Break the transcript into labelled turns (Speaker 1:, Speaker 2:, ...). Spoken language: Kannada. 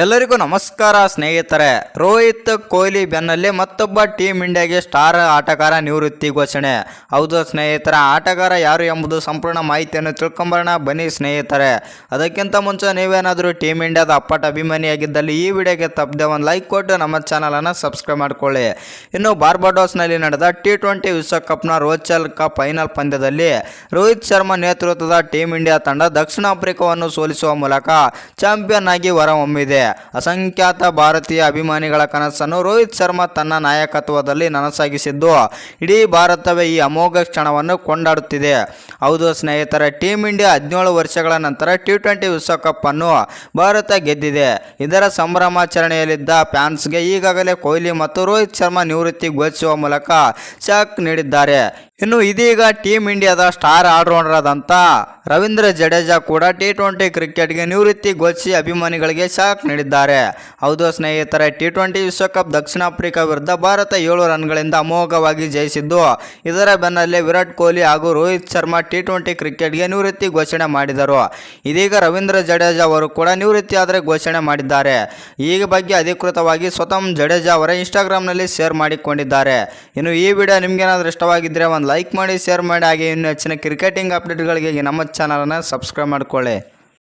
Speaker 1: ಎಲ್ಲರಿಗೂ ನಮಸ್ಕಾರ ಸ್ನೇಹಿತರೆ. ರೋಹಿತ್ ಕೊಹ್ಲಿ ಬೆನ್ನಲ್ಲೇ ಮತ್ತೊಬ್ಬ ಟೀಮ್ ಇಂಡಿಯಾಗೆ ಸ್ಟಾರ್ ಆಟಗಾರ ನಿವೃತ್ತಿ ಘೋಷಣೆ. ಹೌದು ಸ್ನೇಹಿತರ, ಆಟಗಾರ ಯಾರು ಎಂಬುದು ಸಂಪೂರ್ಣ ಮಾಹಿತಿಯನ್ನು ತಿಳ್ಕೊಂಬರೋಣ ಬನ್ನಿ ಸ್ನೇಹಿತರೆ. ಅದಕ್ಕಿಂತ ಮುಂಚೆ ನೀವೇನಾದರೂ ಟೀಮ್ ಇಂಡಿಯಾದ ಅಪ್ಪಟ ಅಭಿಮಾನಿಯಾಗಿದ್ದಲ್ಲಿ ಈ ವಿಡಿಯೋಗೆ ತಪ್ಪದೆ ಒಂದು ಲೈಕ್ ಕೊಟ್ಟು ನಮ್ಮ ಚಾನಲನ್ನು ಸಬ್ಸ್ಕ್ರೈಬ್ ಮಾಡಿಕೊಳ್ಳಿ. ಇನ್ನು ಬಾರ್ಬಡೋಸ್ನಲ್ಲಿ ನಡೆದ T20 ವಿಶ್ವಕಪ್ನ ರೋಚಲ್ ಕಪ್ ಫೈನಲ್ ಪಂದ್ಯದಲ್ಲಿ ರೋಹಿತ್ ಶರ್ಮಾ ನೇತೃತ್ವದ ಟೀಮ್ ಇಂಡಿಯಾ ತಂಡ ದಕ್ಷಿಣ ಆಫ್ರಿಕಾವನ್ನು ಸೋಲಿಸುವ ಮೂಲಕ ಚಾಂಪಿಯನ್ ಆಗಿ ಹೊರಹೊಮ್ಮಿದೆ. ಅಸಂಖ್ಯಾತ ಭಾರತೀಯ ಅಭಿಮಾನಿಗಳ ಕನಸನ್ನು ರೋಹಿತ್ ಶರ್ಮಾ ತನ್ನ ನಾಯಕತ್ವದಲ್ಲಿ ನನಸಾಗಿಸಿದ್ದು ಇಡೀ ಭಾರತವೇ ಈ ಅಮೋಘ ಕ್ಷಣವನ್ನು ಕೊಂಡಾಡುತ್ತಿದೆ. ಹೌದು ಸ್ನೇಹಿತರೆ, ಟೀಮ್ ಇಂಡಿಯಾ 17 ವರ್ಷಗಳ ನಂತರ T20 ವಿಶ್ವಕಪ್ ಅನ್ನು ಭಾರತ ಗೆದ್ದಿದೆ. ಇದರ ಸಂಭ್ರಮಾಚರಣೆಯಲ್ಲಿದ್ದ ಫ್ಯಾನ್ಸ್ಗೆ ಈಗಾಗಲೇ ಕೊಹ್ಲಿ ಮತ್ತು ರೋಹಿತ್ ಶರ್ಮಾ ನಿವೃತ್ತಿ ಘೋಷಿಸುವ ಮೂಲಕ ಶಾಕ್ ನೀಡಿದ್ದಾರೆ. ಇನ್ನು ಇದೀಗ ಟೀಮ್ ಇಂಡಿಯಾದ ಸ್ಟಾರ್ ಆಲ್ರೌಂಡರ್ ಆದಂಥ ರವೀಂದ್ರ ಜಡೇಜಾ ಕೂಡ T20 ಕ್ರಿಕೆಟ್ಗೆ ನಿವೃತ್ತಿ ಘೋಷಿಸಿ ಅಭಿಮಾನಿಗಳಿಗೆ ಶಾಕ್ ನೀಡಿದ್ದಾರೆ. ಹೌದು ಸ್ನೇಹಿತರೆ, T20 ವಿಶ್ವಕಪ್ ದಕ್ಷಿಣ ಆಫ್ರಿಕಾ ವಿರುದ್ಧ ಭಾರತ 7 ರನ್ಗಳಿಂದ ಅಮೋಘವಾಗಿ ಜಯಿಸಿದ್ದು, ಇದರ ಬೆನ್ನಲ್ಲೇ ವಿರಾಟ್ ಕೊಹ್ಲಿ ಹಾಗೂ ರೋಹಿತ್ ಶರ್ಮಾ T20 ಕ್ರಿಕೆಟ್ಗೆ ನಿವೃತ್ತಿ ಘೋಷಣೆ ಮಾಡಿದರು. ಇದೀಗ ರವೀಂದ್ರ ಜಡೇಜಾ ಅವರು ಕೂಡ ನಿವೃತ್ತಿಯಾದರೆ ಘೋಷಣೆ ಮಾಡಿದ್ದಾರೆ. ಈ ಬಗ್ಗೆ ಅಧಿಕೃತವಾಗಿ ಸ್ವತಃ ಜಡೇಜಾ ಅವರ ಇನ್ಸ್ಟಾಗ್ರಾಮ್ನಲ್ಲಿ ಶೇರ್ ಮಾಡಿಕೊಂಡಿದ್ದಾರೆ. ಇನ್ನು ಈ ವಿಡಿಯೋ ನಿಮಗೇನಾದರೂ ಇಷ್ಟವಾಗಿದ್ದರೆ ಒಂದು ಲೈಕ್ ಮಾಡಿ, ಶೇರ್ ಮಾಡಿ, ಹಾಗೆ ಇನ್ನೂ ಹೆಚ್ಚಿನ ಕ್ರಿಕೆಟಿಂಗ್ ಅಪ್ಡೇಟ್ಗಳಿಗೆ ನಮ್ಮ ಚಾನಲನ್ನು ಸಬ್ಸ್ಕ್ರೈಬ್ ಮಾಡಿಕೊಳ್ಳಿ.